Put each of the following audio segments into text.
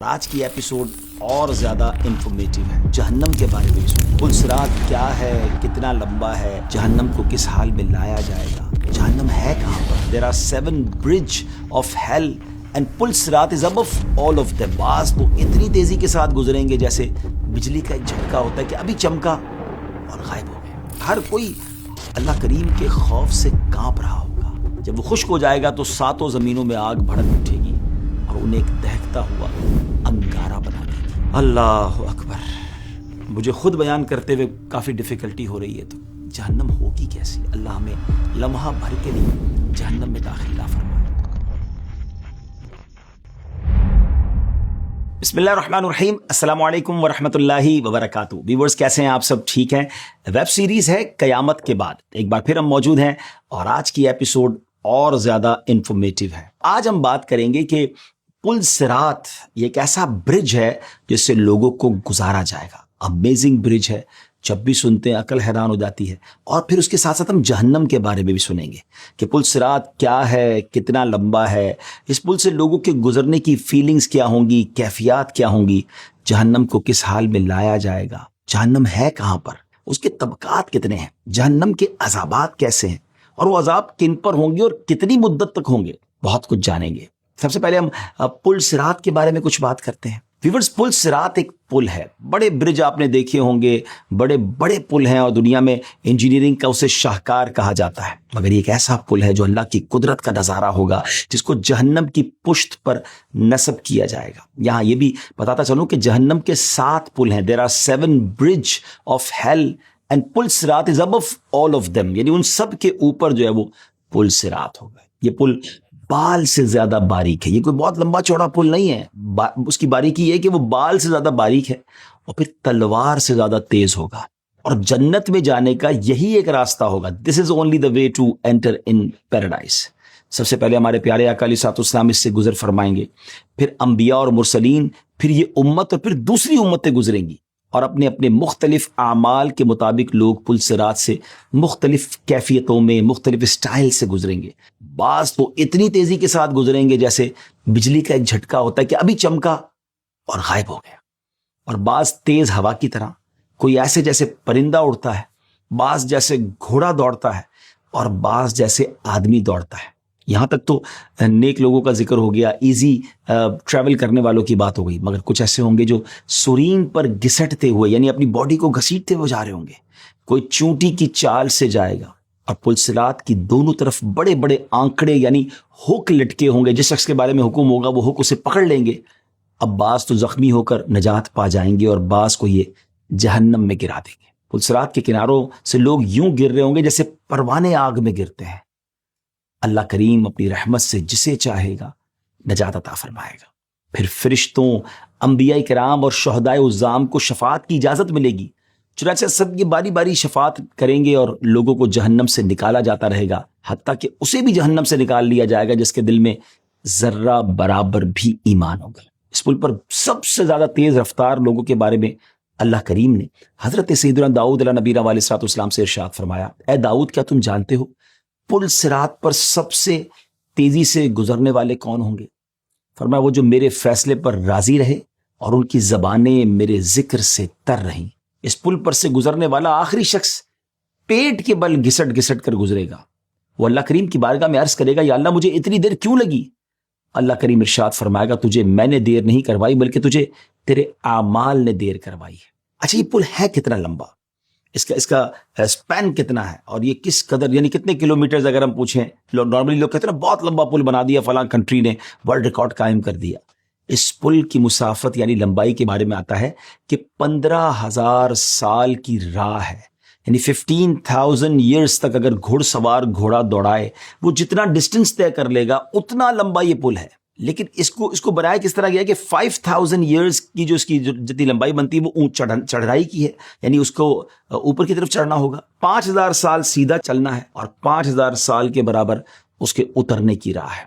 آج کی ایپیسوڈ اور زیادہ انفارمیٹیو ہے. جہنم کے بارے میں سنیں. پل صراط کیا ہے, کتنا لمبا ہے, جہنم کو کس حال میں لایا جائے گا, جہنم ہے کہاں پر. There are 7 bridge of hell and پل صراط is above all of them. بعض تو اتنی تیزی کے ساتھ گزریں گے جیسے بجلی کا ایک جھٹکا ہوتا ہے کہ ابھی چمکا اور غائب ہو گیا. ہر کوئی اللہ کریم کے خوف سے کانپ رہا ہوگا. جب وہ خشک ہو جائے گا تو 7 زمینوں میں آگ بھڑک اٹھے گی اور انہیں ایک دہکتا ہوا انگارہ بنا دے گی. اللہ اکبر. مجھے خود بیان کرتے ہوئے کافی ڈیفیکلٹی ہو رہی ہے. تو جہنم ہوگی کیسی؟ اللہ ہمیں لمحہ بھر کے لیے جہنم میں داخل نہ فرمائے. بسم اللہ الرحمن الرحیم. السلام علیکم ورحمۃ اللہ وبرکاتہ. ویورز کیسے ہیں آپ سب؟ ٹھیک ہیں. ویب سیریز ہے قیامت کے بعد. ایک بار پھر ہم موجود ہیں اور آج کی ایپیسوڈ اور زیادہ انفارمیٹیو ہے. آج ہم بات کریں گے کہ پل صراط یہ ایک ایسا برج ہے جس سے لوگوں کو گزارا جائے گا. امیزنگ برج ہے. جب بھی سنتے ہیں عقل حیران ہو جاتی ہے. اور پھر اس کے ساتھ ساتھ ہم جہنم کے بارے میں بھی سنیں گے کہ پل صراط کیا ہے, کتنا لمبا ہے, اس پل سے لوگوں کے گزرنے کی فیلنگز کیا ہوں گی, کیفیات کیا ہوں گی, جہنم کو کس حال میں لایا جائے گا, جہنم ہے کہاں پر, اس کے طبقات کتنے ہیں, جہنم کے عذابات کیسے ہیں اور وہ عذاب کن پر ہوں گے اور کتنی مدت تک ہوں گے. بہت کچھ جانیں گے. سب سے پہلے ہم پل صراط کے بارے میں کچھ بات کرتے ہیں. ویورز, پل صراط ایک پل ہے. بڑے برج آپ نے دیکھے ہوں گے, بڑے بڑے پل ہیں اور دنیا میں انجینئرنگ کا اسے شاہکار کہا جاتا ہے. مگر یہ ایک ایسا پل ہے جو اللہ کی قدرت کا نظارہ ہوگا جس کو جہنم کی پشت پر نصب کیا جائے گا. یہاں یہ بھی بتاتا چلوں کہ جہنم کے 7 پل ہیں. There are 7 bridge of hell and پل صراط is above all of them. یعنی ان سب کے اوپر جو ہے وہ پل صراط ہوگا. یہ پل بال سے زیادہ باریک ہے. یہ کوئی بہت لمبا چوڑا پل نہیں ہے. اس کی باریکی یہ ہے کہ وہ بال سے زیادہ باریک ہے اور پھر تلوار سے زیادہ تیز ہوگا. اور جنت میں جانے کا یہی ایک راستہ ہوگا. This is only the way to enter in paradise. سب سے پہلے ہمارے پیارے آقا علیہ الصلوۃ والسلام اس سے گزر فرمائیں گے, پھر انبیاء اور مرسلین, پھر یہ امت اور پھر دوسری امتیں گزریں گی اور اپنے اپنے مختلف اعمال کے مطابق لوگ پل صراط سے مختلف کیفیتوں میں مختلف اسٹائل سے گزریں گے. بعض تو اتنی تیزی کے ساتھ گزریں گے جیسے بجلی کا ایک جھٹکا ہوتا ہے کہ ابھی چمکا اور غائب ہو گیا, اور بعض تیز ہوا کی طرح, کوئی ایسے جیسے پرندہ اڑتا ہے, بعض جیسے گھوڑا دوڑتا ہے اور بعض جیسے آدمی دوڑتا ہے. یہاں تک تو نیک لوگوں کا ذکر ہو گیا, ایزی ٹریول کرنے والوں کی بات ہو گئی. مگر کچھ ایسے ہوں گے جو سورین پر گھسٹتے ہوئے, یعنی اپنی باڈی کو گھسیٹتے ہوئے جا رہے ہوں گے. کوئی چونٹی کی چال سے جائے گا اور پل صراط کی دونوں طرف بڑے بڑے آنکڑے یعنی ہک لٹکے ہوں گے. جس شخص کے بارے میں حکم ہوگا وہ ہک اسے پکڑ لیں گے. اب بعض تو زخمی ہو کر نجات پا جائیں گے اور بعض کو یہ جہنم میں گرا دیں گے. پل صراط کے کناروں سے لوگ یوں گر رہے ہوں گے جیسے پروانے آگ میں گرتے ہیں. اللہ کریم اپنی رحمت سے جسے چاہے گا نجات عطا فرمائے گا. پھر فرشتوں, انبیاء کرام اور شہدائے عظام کو شفاعت کی اجازت ملے گی. چنانچہ سب یہ باری باری شفاعت کریں گے اور لوگوں کو جہنم سے نکالا جاتا رہے گا, حتیٰ کہ اسے بھی جہنم سے نکال لیا جائے گا جس کے دل میں ذرہ برابر بھی ایمان ہوگا. اس پل پر سب سے زیادہ تیز رفتار لوگوں کے بارے میں اللہ کریم نے حضرت سیدنا داؤد علیہ نبی علیہ الصلوۃ والسلام سے ارشاد فرمایا, اے داؤد, کیا تم جانتے ہو پل صراط پر سب سے تیزی سے گزرنے والے کون ہوں گے؟ فرمایا, وہ جو میرے فیصلے پر راضی رہے اور ان کی زبانیں میرے ذکر سے تر رہیں. اس پل پر سے گزرنے والا آخری شخص پیٹ کے بل گھسٹ گھسٹ کر گزرے گا. وہ اللہ کریم کی بارگاہ میں عرض کرے گا, یا اللہ مجھے اتنی دیر کیوں لگی؟ اللہ کریم ارشاد فرمائے گا, تجھے میں نے دیر نہیں کروائی بلکہ تجھے تیرے اعمال نے دیر کروائی ہے. اچھا, یہ پل ہے کتنا لمبا, اس کا سپین کتنا ہے اور یہ کس قدر, یعنی کتنے کلومیٹرز اگر ہم پوچھیں, نارملی لوگ کہتے ہیں بہت لمبا پل بنا دیا, فلاں کنٹری نے ورلڈ ریکارڈ قائم کر دیا. اس پل کی مسافت یعنی لمبائی کے بارے میں آتا ہے کہ 15,000 سال کی راہ ہے. یعنی 15,000 ایئرز تک اگر گھڑ سوار گھوڑا دوڑائے وہ جتنا ڈسٹنس طے کر لے گا اتنا لمبا یہ پل ہے. لیکن اس کو بنایا کس طرح گیا کہ 5,000 ایئرز کی جو اس کی جتنی لمبائی بنتی ہے وہ چڑھائی کی ہے, یعنی اس کو اوپر کی طرف چڑھنا ہوگا. 5,000 سال سیدھا چلنا ہے اور 5,000 سال کے برابر اس کے اترنے کی راہ ہے.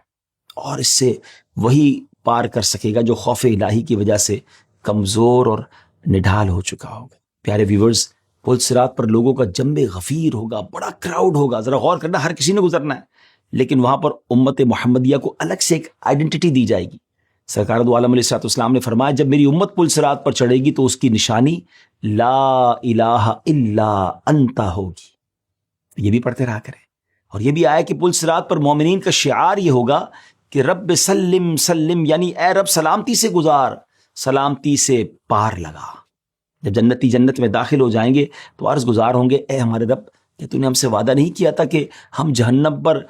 اور اس سے وہی پار کر سکے گا جو خوف الہی کی وجہ سے کمزور اور نڈھال ہو چکا ہوگا. پیارے ویورز, پل صراط پر لوگوں کا جنب غفیر ہوگا, بڑا کراؤڈ ہوگا. ذرا غور کرنا, ہر کسی نے گزرنا ہے, لیکن وہاں پر امت محمدیہ کو الگ سے ایک آئیڈینٹی دی جائے گی. سرکار دو عالم علیہ السلام نے فرمایا جب میری امت پل صراط پر چڑھے گی تو اس کی نشانی لا الہ الا انت ہوگی. یہ بھی پڑھتے رہا کریں. اور یہ بھی آیا کہ پل صراط پر مومنین کا شعار یہ ہوگا کہ رب سلم سلم، یعنی اے رب سلامتی سے گزار، سلامتی سے پار لگا. جب جنتی جنت میں داخل ہو جائیں گے تو عرض گزار ہوں گے اے ہمارے رب کہ تو نے ہم سے وعدہ نہیں کیا تھا کہ ہم جہنم پر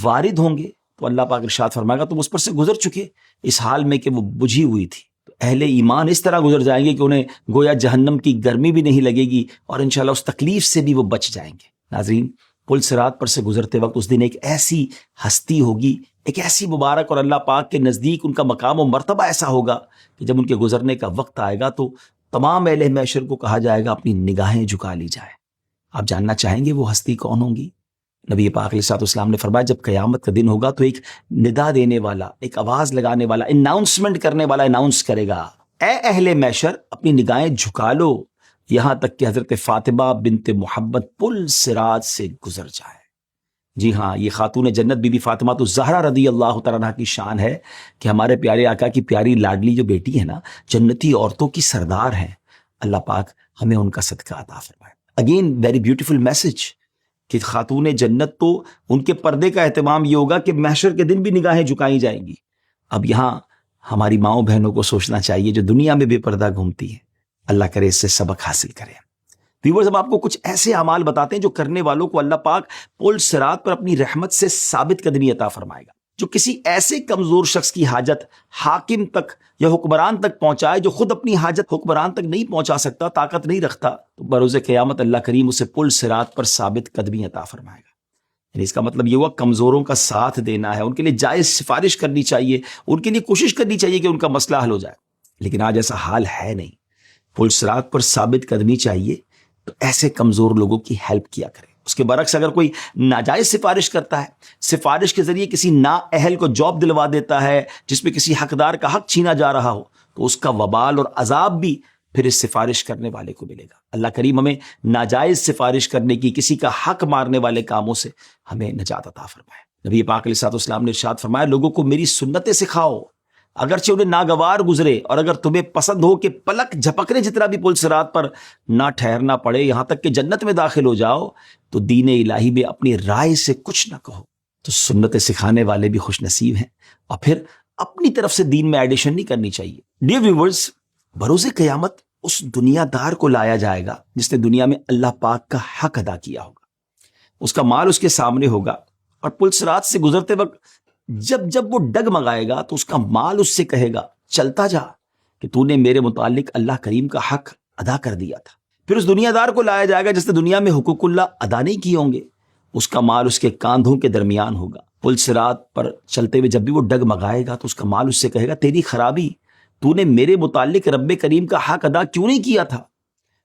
وارد ہوں گے؟ تو اللہ پاک ارشاد فرمائے گا تم اس پر سے گزر چکے، اس حال میں کہ وہ بجھی ہوئی تھی. تو اہل ایمان اس طرح گزر جائیں گے کہ انہیں گویا جہنم کی گرمی بھی نہیں لگے گی اور انشاءاللہ اس تکلیف سے بھی وہ بچ جائیں گے. ناظرین، پل صراط پر سے گزرتے وقت اس دن ایک ایسی ہستی ہوگی، ایک ایسی مبارک، اور اللہ پاک کے نزدیک ان کا مقام و مرتبہ ایسا ہوگا کہ جب ان کے گزرنے کا وقت آئے گا تو تمام اہل محشر کو کہا جائے گا اپنی نگاہیں جھکا لی جائے. آپ جاننا چاہیں گے وہ ہستی کون ہوں گی؟ نبی پاک علیہ السلام نے فرمایا جب قیامت کا دن ہوگا تو ایک ندا دینے والا، ایک آواز لگانے والا، اناؤنسمنٹ کرنے والا اناؤنس کرے گا اے اہل محشر اپنی نگاہیں جھکا لو یہاں تک کہ حضرت فاطمہ بنت محمد پل صراط سے گزر جائے. جی ہاں، یہ خاتون جنت بی بی فاطمہ تو زہرا رضی اللہ تعالیٰ عنہا کی شان ہے کہ ہمارے پیارے آقا کی پیاری لاڈلی جو بیٹی ہے نا، جنتی عورتوں کی سردار ہیں. اللہ پاک ہمیں ان کا صدقہ عطا فرمائے. اگین ویری بیوٹیفل میسج کہ خاتون جنت تو ان کے پردے کا اہتمام یہ ہوگا کہ محشر کے دن بھی نگاہیں جھکائی جائیں گی. اب یہاں ہماری ماؤں بہنوں کو سوچنا چاہیے جو دنیا میں بے پردہ گھومتی ہیں، اللہ کرے اس سے سبق حاصل کریں. ویورز، ہم آپ کو کچھ ایسے اعمال بتاتے ہیں جو کرنے والوں کو اللہ پاک پل صراط پر اپنی رحمت سے ثابت قدمی عطا فرمائے گا. جو کسی ایسے کمزور شخص کی حاجت حاکم تک یا حکمران تک پہنچائے جو خود اپنی حاجت حکمران تک نہیں پہنچا سکتا، طاقت نہیں رکھتا، تو بروز قیامت اللہ کریم اسے پل صراط پر ثابت قدمی عطا فرمائے گا. یعنی اس کا مطلب یہ ہوا کمزوروں کا ساتھ دینا ہے، ان کے لیے جائز سفارش کرنی چاہیے، ان کے لیے کوشش کرنی چاہیے کہ ان کا مسئلہ حل ہو جائے. لیکن آج ایسا حال ہے نہیں. پل صراط پر ثابت قدمی چاہیے تو ایسے کمزور لوگوں کی ہیلپ کیا کرے. اس کے برعکس اگر کوئی ناجائز سفارش کرتا ہے، سفارش کے ذریعے کسی نااہل کو جاب دلوا دیتا ہے جس میں کسی حقدار کا حق چھینا جا رہا ہو، تو اس کا وبال اور عذاب بھی پھر اس سفارش کرنے والے کو ملے گا. اللہ کریم ہمیں ناجائز سفارش کرنے کی، کسی کا حق مارنے والے کاموں سے ہمیں نجات عطا فرمائے. نبی پاک علیہ السلام نے ارشاد فرمایا لوگوں کو میری سنتیں سکھاؤ اگرچہ انہیں ناگوار گزرے، اور اگر تمہیں پسند ہو کہ پلک جھپکنے جتنا بھی پل صراط پر نہ ٹھہرنا پڑے یہاں تک کہ جنت میں داخل ہو جاؤ، تو دین الہی میں اپنی رائے سے کچھ نہ کہو. تو سنتیں سکھانے والے بھی خوش نصیب ہیں. اور پھر اپنی طرف سے دین میں ایڈیشن نہیں کرنی چاہیے. ڈیئر ویورز، بروز قیامت اس دنیا دار کو لایا جائے گا جس نے دنیا میں اللہ پاک کا حق ادا کیا ہوگا. اس کا مال اس کے سامنے ہوگا، اور پل صراط سے گزرتے وقت جب وہ ڈگمگائے گا تو اس کا مال اس سے کہے گا چلتا جا کہ تو نے میرے متعلق اللہ کریم کا حق ادا کر دیا تھا. پھر اس دنیا دار کو لایا جائے گا جس نے دنیا میں حقوق اللہ ادا نہیں کیے ہوں گے، اس کا مال اس کے کاندھوں کے درمیان ہوگا. پل صراط پر چلتے ہوئے جب بھی وہ ڈگمگائے گا تو اس کا مال اس سے کہے گا تیری خرابی، تو نے میرے متعلق رب کریم کا حق ادا کیوں نہیں کیا تھا.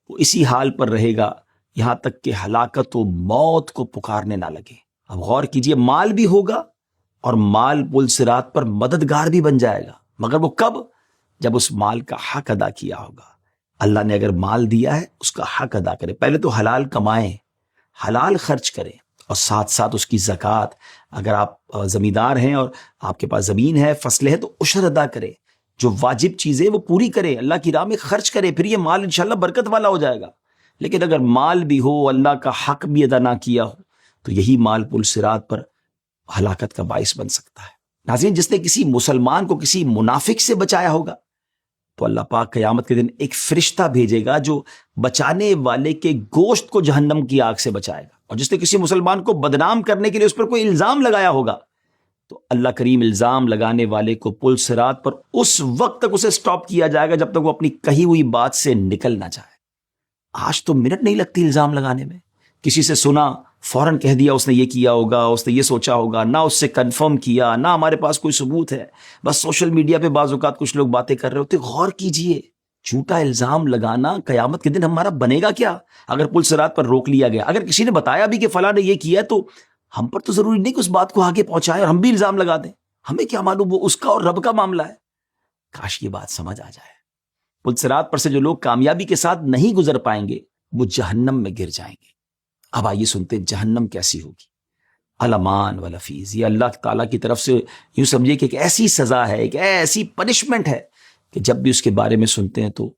وہ اسی حال پر رہے گا یہاں تک کہ ہلاکت و موت کو پکارنے نہ لگے. اب غور کیجئے، مال بھی ہوگا اور مال پل صراط پر مددگار بھی بن جائے گا، مگر وہ کب؟ جب اس مال کا حق ادا کیا ہوگا. اللہ نے اگر مال دیا ہے اس کا حق ادا کرے. پہلے تو حلال کمائیں، حلال خرچ کریں، اور ساتھ ساتھ اس کی زکوٰۃ، اگر آپ زمیندار ہیں اور آپ کے پاس زمین ہے، فصلیں ہیں، تو عشر ادا کریں. جو واجب چیزیں وہ پوری کریں، اللہ کی راہ میں خرچ کریں، پھر یہ مال انشاءاللہ برکت والا ہو جائے گا. لیکن اگر مال بھی ہو، اللہ کا حق بھی ادا نہ کیا ہو، تو یہی مال پل صراط پر ہلاکت کا باعث بن سکتا ہے. ناظرین، جس نے کسی مسلمان کو کسی منافق سے بچایا ہوگا تو اللہ پاک قیامت کے دن ایک فرشتہ بھیجے گا جو بچانے والے کے گوشت کو جہنم کی آگ سے بچائے گا. اور جس نے کسی مسلمان کو بدنام کرنے کے لیے اس پر کوئی الزام لگایا ہوگا تو اللہ کریم الزام لگانے والے کو پل صراط پر اس وقت تک اسے سٹاپ کیا جائے گا جب تک وہ اپنی کہی ہوئی بات سے نکل نہ جائے. آج تو منٹ نہیں لگتی الزام لگانے میں. کسی سے سنا، فوراً کہہ دیا اس نے یہ کیا ہوگا، اس نے یہ سوچا ہوگا، نہ اس سے کنفرم کیا، نہ ہمارے پاس کوئی ثبوت ہے، بس سوشل میڈیا پہ بعض اوقات کچھ لوگ باتیں کر رہے ہوتے. غور کیجئے، جھوٹا الزام لگانا قیامت کے دن ہمارا بنے گا کیا اگر پل صراط پر روک لیا گیا؟ اگر کسی نے بتایا بھی کہ فلاں نے یہ کیا تو ہم پر تو ضروری نہیں کہ اس بات کو آگے پہنچائے اور ہم بھی الزام لگا دیں. ہمیں کیا معلوم وہ اس کا اور رب کا معاملہ ہے. کاش یہ بات سمجھ آ جائے. پل صراط پر سے جو لوگ کامیابی کے ساتھ نہیں گزر پائیں گے وہ جہنم میں گر جائیں گے. اب آئیے سنتے ہیں جہنم کیسی ہوگی. الامان والفیز، یہ اللہ تعالیٰ کی طرف سے یوں سمجھے کہ ایک ایسی سزا ہے، ایک ایسی پنشمنٹ ہے کہ جب بھی اس کے بارے میں سنتے ہیں تو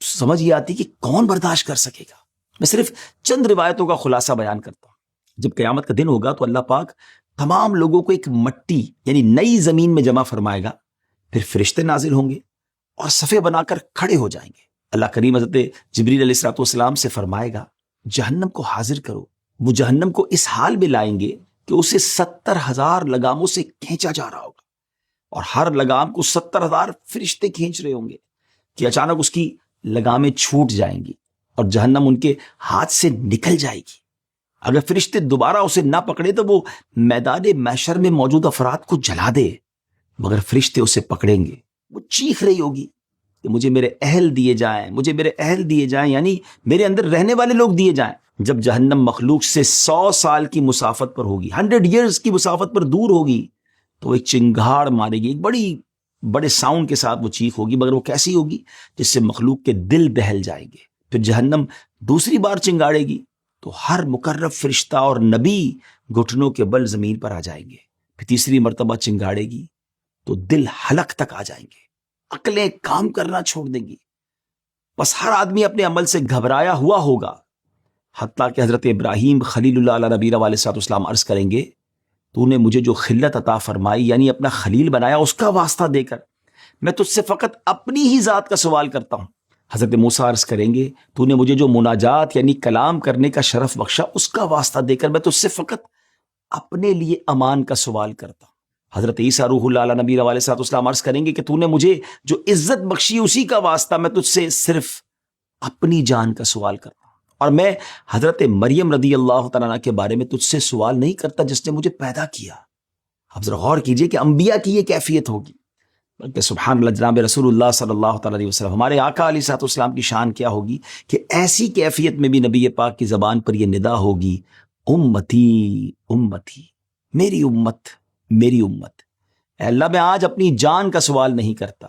سمجھ یہ آتی کہ کون برداشت کر سکے گا۔ میں صرف چند روایتوں کا خلاصہ بیان کرتا ہوں۔ جب قیامت کا دن ہوگا تو اللہ پاک تمام لوگوں کو ایک مٹی یعنی نئی زمین میں جمع فرمائے گا، پھر فرشتے نازل ہوں گے اور صفے بنا کر کھڑے ہو جائیں گے۔ اللہ کریم حضرت جبریل علیہ الصلوۃ والسلام سے فرمائے گا جہنم کو حاضر کرو۔ وہ جہنم کو اس حال میں لائیں گے کہ اسے 70,000 لگاموں سے کھینچا جا رہا ہوگا، اور ہر لگام کو 70,000 فرشتے کھینچ رہے ہوں گے کہ اچانک اس کی لگامیں چھوٹ جائیں گی اور جہنم ان کے ہاتھ سے نکل جائے گی۔ اگر فرشتے دوبارہ اسے نہ پکڑے تو وہ میدان محشر میں موجود افراد کو جلا دے، مگر فرشتے اسے پکڑیں گے۔ وہ چیخ رہی ہوگی کہ مجھے میرے اہل دیے جائیں، مجھے میرے اہل دیے جائیں، یعنی میرے اندر رہنے والے لوگ دیے جائیں۔ جب جہنم مخلوق سے 100 سال کی مسافت پر ہوگی، 100 ایئرز کی مسافت پر دور ہوگی، تو وہ ایک چنگھاڑ مارے گی، ایک بڑے ساؤنڈ کے ساتھ وہ چیخ ہوگی، مگر وہ کیسی ہوگی؟ جس سے مخلوق کے دل دہل جائیں گے۔ پھر جہنم دوسری بار چنگاڑے گی تو ہر مقرب فرشتہ اور نبی گھٹنوں کے بل زمین پر آ جائیں گے۔ پھر تیسری مرتبہ چنگاڑے گی تو دل حلق تک آ جائیں گے، عقلیں کام کرنا چھوڑ دیں گی، بس ہر آدمی اپنے عمل سے گھبرایا ہوا ہوگا، حتیٰ کہ حضرت ابراہیم خلیل اللہ علیہ نبی علیہ الصلوۃ والسلام عرض کریں گے تو نے مجھے جو خلت عطا فرمائی یعنی اپنا خلیل بنایا، اس کا واسطہ دے کر میں تجھ سے فقط اپنی ہی ذات کا سوال کرتا ہوں۔ حضرت موسیٰ عرض کریں گے تو نے مجھے جو مناجات یعنی کلام کرنے کا شرف بخشا، اس کا واسطہ دے کر میں تجھ سے فقط اپنے لیے امان کا سوال کرتا ہوں۔ حضرت عیسیٰ روح اللہ علیہ نبی علیہ الصلوۃ والسلام عرض کریں گے کہ تو نے مجھے جو عزت بخشی، اسی کا واسطہ میں تجھ سے صرف اپنی جان کا سوال کرتا ہوں، اور میں حضرت مریم رضی اللہ تعالیٰ عنہ کے بارے میں تجھ سے سوال نہیں کرتا جس نے مجھے پیدا کیا۔ اب ذرا غور کیجئے کہ انبیاء کی یہ کیفیت ہوگی، بلکہ سبحان اللہ جناب رسول اللہ صلی اللہ تعالیٰ علیہ وسلم ہمارے آقا علیہ الصلوۃ والسلام کی شان کیا ہوگی کہ ایسی کیفیت میں بھی نبی پاک کی زبان پر یہ ندا ہوگی، امتی امتی، میری امت میری امت۔ اے اللہ میں آج اپنی جان کا سوال نہیں کرتا۔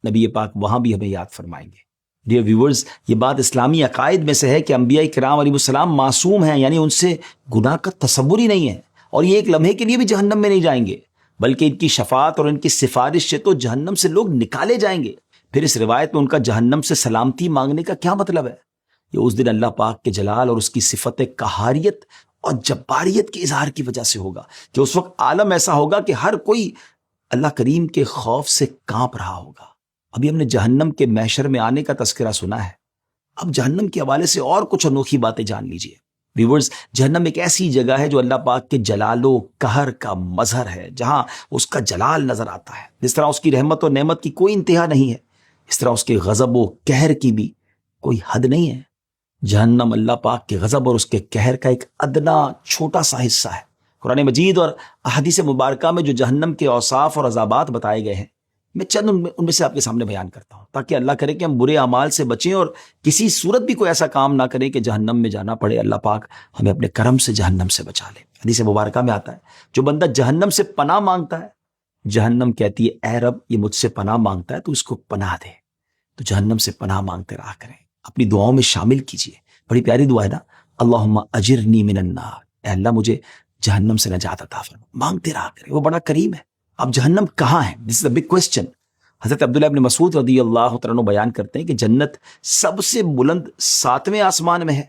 نبی پاک وہاں بھی ہمیں یاد فرمائیں گے۔ ڈیئر ویورز، یہ بات اسلامی عقائد میں سے ہے کہ انبیاء کرام علیہ السلام معصوم ہیں، یعنی ان سے گناہ کا تصور ہی نہیں ہے، اور یہ ایک لمحے کے لیے بھی جہنم میں نہیں جائیں گے، بلکہ ان کی شفاعت اور ان کی سفارش سے تو جہنم سے لوگ نکالے جائیں گے۔ پھر اس روایت میں ان کا جہنم سے سلامتی مانگنے کا کیا مطلب ہے؟ یہ اس دن اللہ پاک کے جلال اور اس کی صفت قہاریت اور جباریت کے اظہار کی وجہ سے ہوگا، کہ اس وقت عالم ایسا ہوگا کہ ہر کوئی اللہ کریم کے خوف سے کانپ رہا ہوگا۔ ابھی ہم نے جہنم کے محشر میں آنے کا تذکرہ سنا ہے، اب جہنم کے حوالے سے اور کچھ انوکھی باتیں جان لیجئے۔ ویورز، جہنم ایک ایسی جگہ ہے جو اللہ پاک کے جلال و قہر کا مظہر ہے، جہاں اس کا جلال نظر آتا ہے۔ جس طرح اس کی رحمت و نعمت کی کوئی انتہا نہیں ہے، اس طرح اس کے غضب و قہر کی بھی کوئی حد نہیں ہے۔ جہنم اللہ پاک کے غضب اور اس کے قہر کا ایک ادنا چھوٹا سا حصہ ہے۔ قرآن مجید اور احادیث مبارکہ میں جو جہنم کے اوصاف اور عذابات بتائے گئے ہیں، میں چند ان میں سے آپ کے سامنے بیان کرتا ہوں، تاکہ اللہ کرے کہ ہم برے اعمال سے بچیں اور کسی صورت بھی کوئی ایسا کام نہ کریں کہ جہنم میں جانا پڑے۔ اللہ پاک ہمیں اپنے کرم سے جہنم سے بچا لے۔ حدیث مبارکہ میں آتا ہے جو بندہ جہنم سے پناہ مانگتا ہے، جہنم کہتی ہے اے رب یہ مجھ سے پناہ مانگتا ہے تو اس کو پناہ دے۔ تو جہنم سے پناہ مانگتے رہا کریں، اپنی دعاؤں میں شامل کیجئے۔ بڑی پیاری دعا ہے نا، اللہم اجرنی من النار، اے اللہ مجھے جہنم سے نجات عطا فرما، مانگتے رہا کریں، وہ بڑا کریم ہے۔ اب جہنم کہاں ہے؟ دس از اے بگ کوسچن۔ حضرت عبداللہ ابن مسعود رضی اللہ تعالیٰ عنہ بیان کرتے ہیں کہ جنت سب سے بلند 7ویں آسمان میں ہے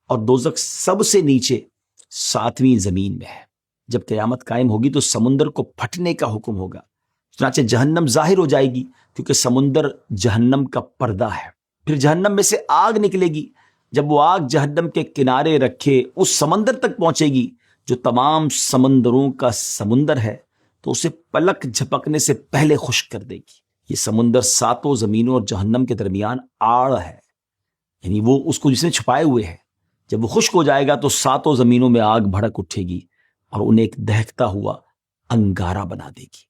اور دوزخ سب سے نیچے 7ویں زمین میں ہے۔ جب قیامت قائم ہوگی تو سمندر کو پھٹنے کا حکم ہوگا، چنانچہ جہنم ظاہر ہو جائے گی، کیونکہ سمندر جہنم کا پردہ ہے۔ پھر جہنم میں سے آگ نکلے گی، جب وہ آگ جہنم کے کنارے رکھے اس سمندر تک پہنچے گی جو تمام سمندروں کا سمندر ہے، تو اسے پلک جھپکنے سے پہلے خشک کر دے گی۔ یہ سمندر 7 زمینوں اور جہنم کے درمیان آڑ ہے، یعنی وہ اس کو جس نے چھپائے ہوئے ہے۔ جب وہ خشک ہو جائے گا تو 7 زمینوں میں آگ بھڑک اٹھے گی اور انہیں ایک دہکتا ہوا انگارہ بنا دے گی۔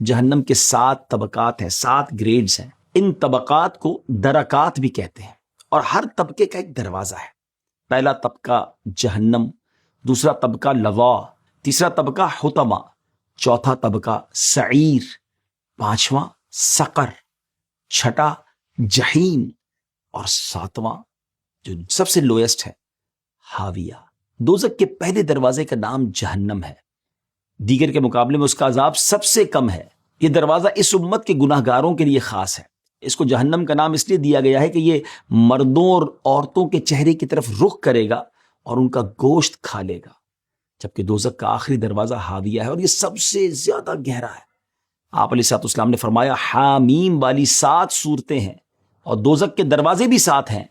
جہنم کے 7 طبقات ہیں، 7 گریڈز ہیں۔ ان طبقات کو درکات بھی کہتے ہیں، اور ہر طبقے کا ایک دروازہ ہے۔ پہلا طبقہ جہنم، دوسرا طبقہ لظا، تیسرا طبقہ حطمہ، چوتھا طبقہ سعیر، 5واں سقر، 6واں جحیم، اور 7واں جو سب سے لوئسٹ ہے، حاویہ۔ دوزخ کے پہلے دروازے کا نام جہنم ہے، دیگر کے مقابلے میں اس کا عذاب سب سے کم ہے۔ یہ دروازہ اس امت کے گناہ گاروں کے لیے خاص ہے۔ اس کو جہنم کا نام اس لیے دیا گیا ہے کہ یہ مردوں اور عورتوں کے چہرے کی طرف رخ کرے گا اور ان کا گوشت کھا لے گا، جبکہ دوزخ کا آخری دروازہ حاویہ ہے اور یہ سب سے زیادہ گہرا ہے۔ آپ علیہ الصلوۃ والسلام نے فرمایا حامیم والی 7 صورتیں ہیں اور دوزخ کے دروازے بھی 7 ہیں۔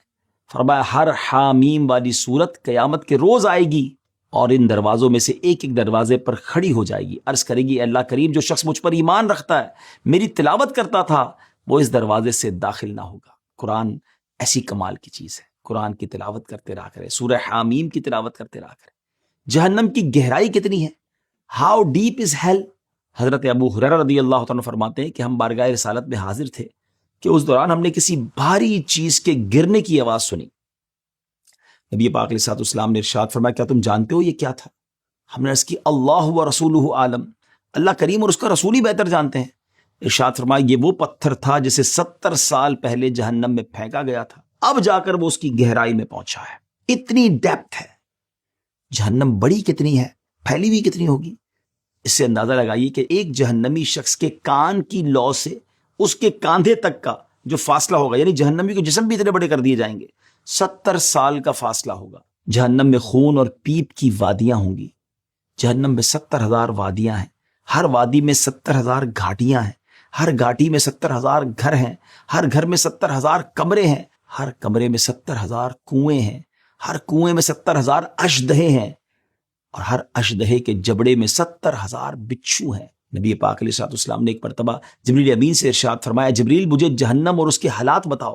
فرمایا ہر حامیم والی صورت قیامت کے روز آئے گی اور ان دروازوں میں سے ایک ایک دروازے پر کھڑی ہو جائے گی، عرض کرے گی اللہ کریم جو شخص مجھ پر ایمان رکھتا ہے، میری تلاوت کرتا تھا، وہ اس دروازے سے داخل نہ ہوگا۔ قرآن ایسی کمال کی چیز ہے، قرآن کی تلاوت کرتے رہا کرے، سورہ حامیم کی تلاوت کرتے رہا کرے۔ جہنم کی گہرائی کتنی ہے؟ How deep is hell? حضرت ابو ہریرہ رضی اللہ عنہ فرماتے ہیں کہ ہم بارگاہ رسالت میں حاضر تھے کہ اس دوران ہم نے کسی بھاری چیز کے گرنے کی آواز سنی۔ نبی پاک علیہ الصلوۃ والسلام نے ارشاد فرمایا کیا تم جانتے ہو یہ کیا تھا؟ ہم نے عرض کی اللہ و رسولہ عالم، اللہ کریم اور اس کا رسول ہی بہتر جانتے ہیں۔ ارشاد فرمایا یہ وہ پتھر تھا جسے 70 سال پہلے جہنم میں پھینکا گیا تھا، اب جا کر وہ اس کی گہرائی میں پہنچا ہے۔ اتنی ڈیپتھ ہے۔ جہنم بڑی کتنی ہے، پھیلی ہوئی کتنی ہوگی؟ اس سے اندازہ لگائیے کہ ایک جہنمی شخص کے کان کی لو سے اس کے کاندھے تک کا جو فاصلہ ہوگا، یعنی جہنمی کے جسم بھی اتنے بڑے کر دیے جائیں گے، 70 سال کا فاصلہ ہوگا۔ جہنم میں خون اور پیپ کی وادیاں ہوں گی۔ جہنم میں 70,000 وادیاں ہیں، ہر وادی میں 70,000 گھاٹیاں ہیں، ہر گھاٹی میں 70,000 گھر ہیں، ہر گھر میں 70,000 کمرے ہیں، ہر کمرے میں 70,000 کنویں ہیں، ہر کنویں میں 70,000 اشدہے ہیں، اور ہر اشدہے کے جبڑے میں 70,000 بچھو ہیں۔ نبی پاک علیہ الصلوۃ والسلام نے ایک مرتبہ جبریل امین سے ارشاد فرمایا جبریل مجھے جہنم اور اس کے حالات بتاؤ،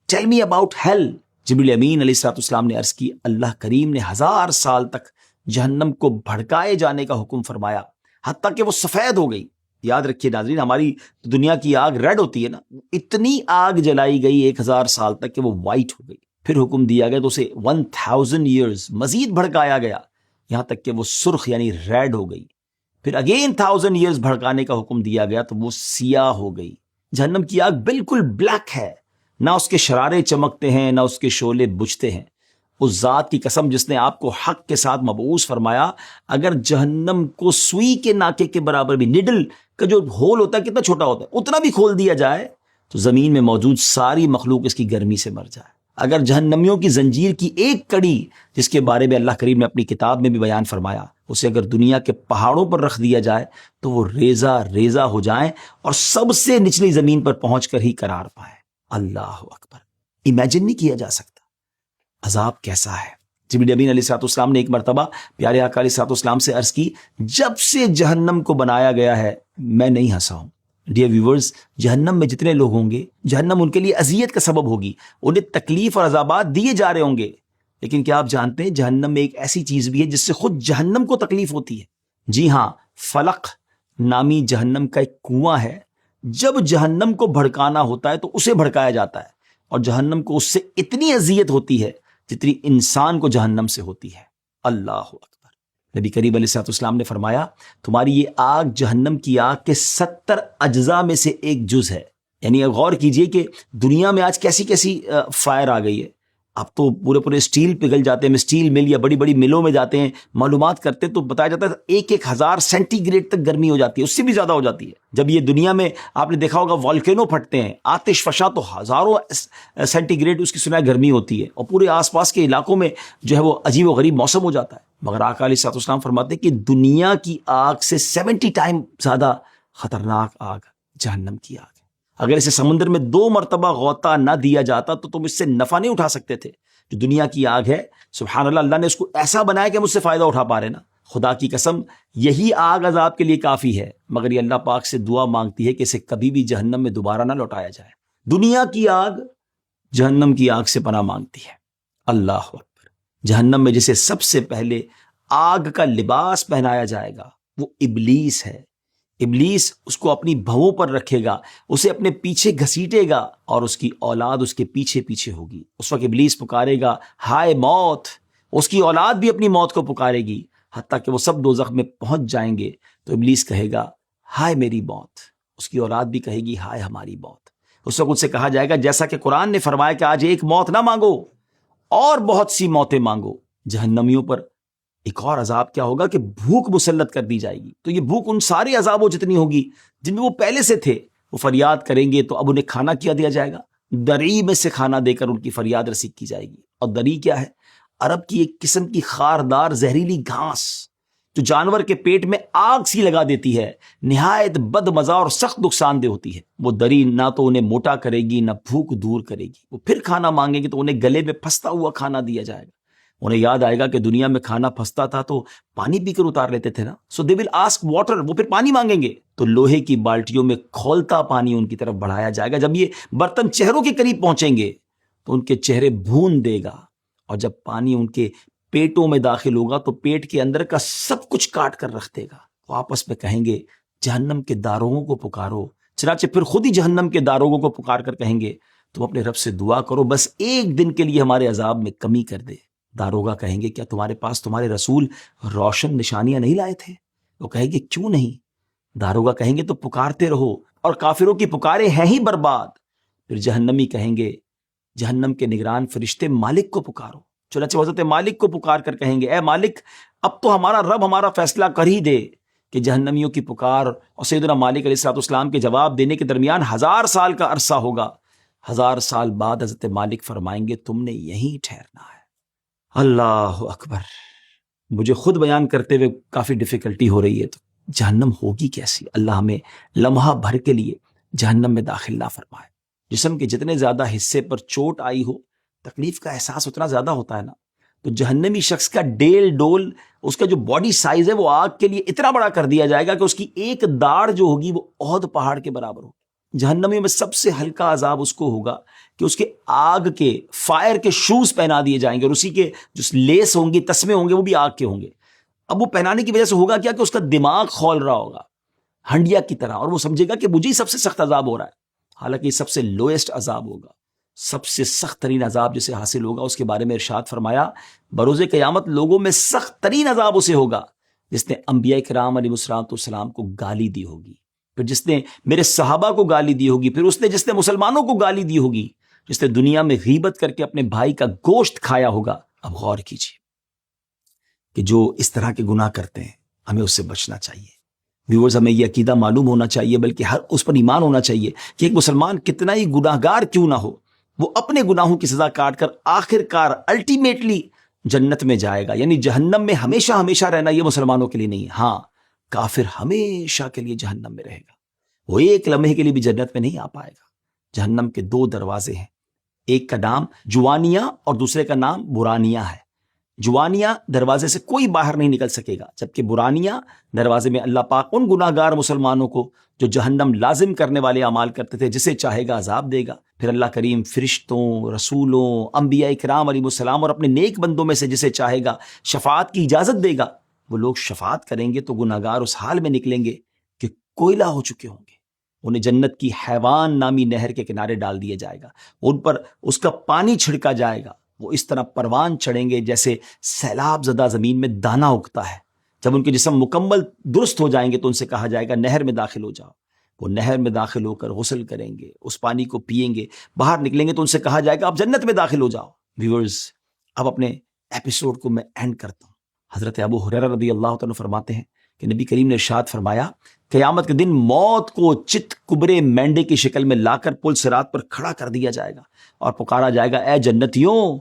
ٹیل می اباؤٹ ہیل۔ جبریل امین علیہ الصلوۃ والسلام نے عرض کی اللہ کریم نے 1000 سال تک جہنم کو بھڑکائے جانے کا حکم فرمایا حتیٰ کہ وہ سفید ہو گئی۔ یاد رکھیے ناظرین، ہماری دنیا کی آگ ریڈ ہوتی ہے نا، اتنی آگ جلائی گئی 1000 سال تک کہ وہ وائٹ ہو گئی۔ پھر حکم دیا گیا تو اسے 1000 ایئرز مزید بھڑکایا گیا یہاں تک کہ وہ سرخ یعنی ریڈ ہو گئی۔ پھر اگین 1000 ایئرز بھڑکانے کا حکم دیا گیا تو وہ سیاہ ہو گئی۔ جہنم کی آگ بالکل بلیک ہے، نہ اس کے شرارے چمکتے ہیں نہ اس کے شعلے بجھتے ہیں۔ اس ذات کی قسم جس نے آپ کو حق کے ساتھ مبعوث فرمایا، اگر جہنم کو سوئی کے ناکے کے برابر بھی، نڈل کا جو ہول ہوتا ہے کتنا چھوٹا ہوتا ہے، اتنا بھی کھول دیا جائے تو زمین میں موجود ساری مخلوق اس کی گرمی سے مر جائے۔ اگر جہنمیوں کی زنجیر کی ایک کڑی، جس کے بارے میں اللہ کریم نے اپنی کتاب میں بھی بیان فرمایا، اسے اگر دنیا کے پہاڑوں پر رکھ دیا جائے تو وہ ریزہ ریزہ ہو جائیں اور سب سے نچلی زمین پر پہنچ کر ہی قرار پائے۔ اللہ اکبر، امیجن نہیں کیا جا سکتا عذاب کیسا ہے۔ جبریل امین علیہ الصلوۃ والسلام نے ایک مرتبہ پیارے آقا علیہ الصلوۃ والسلام سے عرض کی جب سے جہنم کو بنایا گیا ہے میں نہیں ہنسا ہوں۔ ڈیئر ویورز، جہنم میں جتنے لوگ ہوں گے جہنم ان کے لیے اذیت کا سبب ہوگی، انہیں تکلیف اور عذابات دیے جا رہے ہوں گے، لیکن کیا آپ جانتے ہیں جہنم میں ایک ایسی چیز بھی ہے جس سے خود جہنم کو تکلیف ہوتی ہے؟ جی ہاں، فلق نامی جہنم کا ایک کنواں ہے، جب جہنم کو بھڑکانا ہوتا ہے تو اسے بھڑکایا جاتا ہے، اور جہنم کو اس سے اتنی اذیت ہوتی ہے جتنی انسان کو جہنم سے ہوتی ہے۔ اللہ اکبر۔ نبی کریم علیہ الصلوۃ والسلام نے فرمایا تمہاری یہ آگ جہنم کی آگ کے 70 اجزاء میں سے ایک جز ہے۔ یعنی غور کیجئے کہ دنیا میں آج کیسی کیسی فائر آ گئی ہے۔ اب تو پورے اسٹیل پگھل جاتے ہیں، اسٹیل مل یا بڑی بڑی ملوں میں جاتے ہیں، معلومات کرتے تو بتایا جاتا ہے 1000 سینٹی گریڈ تک گرمی ہو جاتی ہے، اس سے بھی زیادہ ہو جاتی ہے۔ جب یہ دنیا میں آپ نے دیکھا ہوگا والکینو پھٹتے ہیں، آتش فشاں، تو ہزاروں سینٹی گریڈ اس کی سنائے گرمی ہوتی ہے، اور پورے آس پاس کے علاقوں میں جو ہے وہ عجیب و غریب موسم ہو جاتا ہے۔ مگر آقا علیہ الصلوۃ والسلام فرماتے ہیں کہ دنیا کی آگ سے 70 ٹائم زیادہ خطرناک آگ جہنم کی آگ ہے۔ اگر اسے سمندر میں 2 مرتبہ غوطہ نہ دیا جاتا تو تم اس سے نفع نہیں اٹھا سکتے تھے۔ جو دنیا کی آگ ہے، سبحان اللہ، اللہ نے اس کو ایسا بنایا کہ ہم اس سے فائدہ اٹھا پا رہے نا۔ خدا کی قسم یہی آگ عذاب کے لیے کافی ہے، مگر یہ اللہ پاک سے دعا مانگتی ہے کہ اسے کبھی بھی جہنم میں دوبارہ نہ لوٹایا جائے۔ دنیا کی آگ جہنم کی آگ سے پناہ مانگتی ہے۔ اللہ اکبر۔ جہنم میں جسے سب سے پہلے آگ کا لباس پہنایا جائے گا وہ ابلیس ہے۔ ابلیس اس کو اپنی بھووں پر رکھے گا، اسے اپنے پیچھے گھسیٹے گا، اور اس کی اولاد اس کے پیچھے پیچھے ہوگی۔ اس وقت ابلیس پکارے گا ہائے موت، اس کی اولاد بھی اپنی موت کو پکارے گی، حتیٰ کہ وہ سب دوزخ میں پہنچ جائیں گے تو ابلیس کہے گا ہائے میری موت، اس کی اولاد بھی کہے گی ہائے ہماری موت۔ اس وقت سے کہا جائے گا جیسا کہ قرآن نے فرمایا کہ آج ایک موت نہ مانگو اور بہت سی موتیں مانگو۔ جہنمیوں پر ایک اور عذاب کیا ہوگا کہ بھوک مسلط کر دی جائے گی. تو یہ بھوک ان سارے عذابوں جتنی ہوگی جن میں وہ پہلے سے تھے، وہ فریاد کریں گے تو اب انہیں کھانا کیا دیا جائے گا؟ دری میں سے کھانا دے کر ان کی فریاد رسی کی جائے گی. اور دری کیا ہے؟ عرب کی ایک قسم کی خاردار زہریلی گھاس جو جانور کے پیٹ میں آگ سی لگا دیتی ہے، نہایت بد مزہ اور سخت نقصان دہ ہوتی ہے. وہ دری نہ تو انہیں موٹا کرے گی نہ بھوک دور کرے گی. وہ پھر کھانا مانگیں گے تو انہیں گلے میں پھنستا ہوا کھانا دیا جائے گا. انہیں یاد آئے گا کہ دنیا میں کھانا پھنستا تھا تو پانی پی کر اتار لیتے تھے نا. سو دے ول آسک واٹر. وہ پھر پانی مانگیں گے تو لوہے کی بالٹیوں میں کھولتا پانی ان کی طرف بڑھایا جائے گا. جب یہ برتن چہروں کے قریب پہنچیں گے تو ان کے چہرے بھون دے گا، اور جب پانی ان کے پیٹوں میں داخل ہوگا تو پیٹ کے اندر کا سب کچھ کاٹ کر رکھ دے گا. وہ آپس میں کہیں گے جہنم کے داروغوں کو پکارو. چنانچہ پھر خود ہی جہنم کے داروغوں کو پکار کر کہیں گے تم اپنے رب سے دعا کرو، بس ایک دن کے لیے ہمارے عذاب میں کمی کر دے. داروغہ کہیں گے کیا تمہارے پاس تمہارے رسول روشن نشانیاں نہیں لائے تھے؟ وہ کہیں گے کیوں نہیں؟ داروغہ کہیں گے تو پکارتے رہو، اور کافروں کی پکارے ہیں ہی برباد. پھر جہنمی کہیں گے جہنم کے نگران فرشتے مالک کو پکارو. چنانچہ حضرت مالک کو پکار کر کہیں گے اے مالک اب تو ہمارا رب ہمارا فیصلہ کر ہی دے. کہ جہنمیوں کی پکار اور سیدنا مالک علیہ السلام کے جواب دینے کے درمیان 1000 سال کا عرصہ ہوگا. 1000 سال بعد حضرت مالک فرمائیں گے تم نے یہیں ٹھہرنا ہے. اللہ اکبر. مجھے خود بیان کرتے ہوئے کافی ڈیفیکلٹی ہو رہی ہے، تو جہنم ہوگی کیسی؟ اللہ ہمیں لمحہ بھر کے لیے جہنم میں داخل نہ فرمائے. جسم کے جتنے زیادہ حصے پر چوٹ آئی ہو تکلیف کا احساس اتنا زیادہ ہوتا ہے نا. تو جہنمی شخص کا ڈیل ڈول، اس کا جو باڈی سائز ہے وہ آگ کے لیے اتنا بڑا کر دیا جائے گا کہ اس کی ایک داڑھ جو ہوگی وہ احد پہاڑ کے برابر ہوگی. جہنمی میں سب سے ہلکا عذاب اس کو ہوگا کہ اس کے آگ کے فائر کے شوز پہنا دیے جائیں گے، اور اسی کے جو لیس ہوں گے، تسمے ہوں گے، وہ بھی آگ کے ہوں گے. اب وہ پہنانے کی وجہ سے ہوگا کیا کہ اس کا دماغ کھول رہا ہوگا ہنڈیا کی طرح، اور وہ سمجھے گا کہ مجھے ہی سب سے سخت عذاب ہو رہا ہے. حالانکہ یہ سب سے لوئسٹ عذاب ہوگا. سب سے سخت ترین عذاب جسے حاصل ہوگا اس کے بارے میں ارشاد فرمایا بروز قیامت لوگوں میں سخت ترین عذاب اسے ہوگا جس نے انبیاء کرام علیہ السلام کو گالی دی ہوگی، پھر جس نے میرے صحابہ کو گالی دی ہوگی، پھر جس نے مسلمانوں کو گالی دی ہوگی، جس نے دنیا میں غیبت کر کے اپنے بھائی کا گوشت کھایا ہوگا. اب غور کیجیے کہ جو اس طرح کے گناہ کرتے ہیں ہمیں اس سے بچنا چاہیے. ویورز، ہمیں یہ عقیدہ معلوم ہونا چاہیے، بلکہ ہر اس پر ایمان ہونا چاہیے کہ ایک مسلمان کتنا ہی گناہ گار کیوں نہ ہو، وہ اپنے گناہوں کی سزا کاٹ کر آخر کار الٹیمیٹلی جنت میں جائے گا. یعنی جہنم میں ہمیشہ ہمیشہ رہنا یہ مسلمانوں کے لیے نہیں ہے. ہاں، کافر ہمیشہ کے لیے جہنم میں رہے گا، وہ ایک لمحے کے لیے بھی جنت میں نہیں آ پائے گا. جہنم کے 2 دروازے ہیں، ایک کا نام جوانیہ اور دوسرے کا نام برانیہ ہے. جوانیہ دروازے سے کوئی باہر نہیں نکل سکے گا، جبکہ برانیہ دروازے میں اللہ پاک ان گناہ گار مسلمانوں کو جو جہنم لازم کرنے والے اعمال کرتے تھے جسے چاہے گا عذاب دے گا. پھر اللہ کریم فرشتوں، رسولوں، انبیاء کرام علیہ السلام اور اپنے نیک بندوں میں سے جسے چاہے گا شفاعت کی اجازت دے گا. وہ لوگ شفاعت کریں گے تو گناہ گار اس حال میں نکلیں گے کہ کوئلہ ہو چکے ہوں گے. انہیں جنت کی حیوان نامی نہر کے کنارے ڈال دیا جائے گا، ان پر اس کا پانی چھڑکا جائے گا. وہ اس طرح پروان چڑھیں گے جیسے سیلاب زدہ زمین میں دانہ اگتا ہے. جب ان کے جسم مکمل درست ہو جائیں گے تو ان سے کہا جائے گا نہر میں داخل ہو جاؤ. وہ نہر میں داخل ہو کر غسل کریں گے، اس پانی کو پئیں گے، باہر نکلیں گے تو ان سے کہا جائے گا اب جنت میں داخل ہو جاؤ. ویورز، اب اپنے ایپیسوڈ کو میں اینڈ کرتا ہوں. حضرت ابو ہریرہ رضی اللہ تعالیٰ فرماتے ہیں کہ نبی کریم نے ارشاد فرمایا قیامت کے دن موت کو چت کبرے مینڈے کی شکل میں لا کر پل صراط پر کھڑا کر دیا جائے گا اور پکارا جائے گا اے جنتیوں.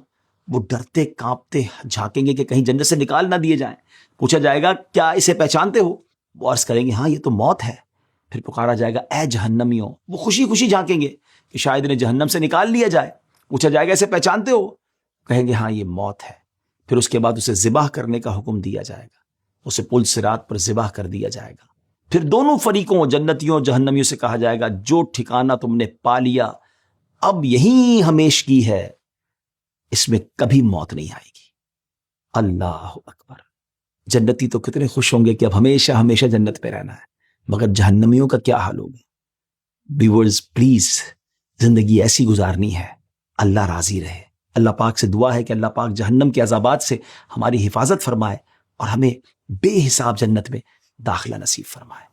وہ ڈرتے کانپتے جھانکیں گے کہ کہیں جنت سے نکال نہ دیے جائیں. پوچھا جائے گا کیا اسے پہچانتے ہو؟ وہ عرض کریں گے ہاں یہ تو موت ہے. پھر پکارا جائے گا اے جہنمیوں. وہ خوشی خوشی جھانکیں گے کہ شاید انہیں جہنم سے نکال لیا جائے. پوچھا جائے گا اسے پہچانتے ہو؟ کہیں گے ہاں یہ موت ہے. پھر اس کے بعد اسے ذبح کرنے کا حکم دیا جائے گا، اسے پل صراط پر ذبح کر دیا جائے گا. پھر دونوں فریقوں جنتیوں جہنمیوں سے کہا جائے گا جو ٹھکانہ تم نے پا لیا اب یہی ہمیشگی ہے، اس میں کبھی موت نہیں آئے گی. اللہ اکبر. جنتی تو کتنے خوش ہوں گے کہ اب ہمیشہ ہمیشہ جنت پہ رہنا ہے، مگر جہنمیوں کا کیا حال ہوگا؟ ویورز پلیز، زندگی ایسی گزارنی ہے اللہ راضی رہے. اللہ پاک سے دعا ہے کہ اللہ پاک جہنم کے عذابات سے ہماری حفاظت فرمائے اور ہمیں بے حساب جنت میں داخلہ نصیب فرمائے.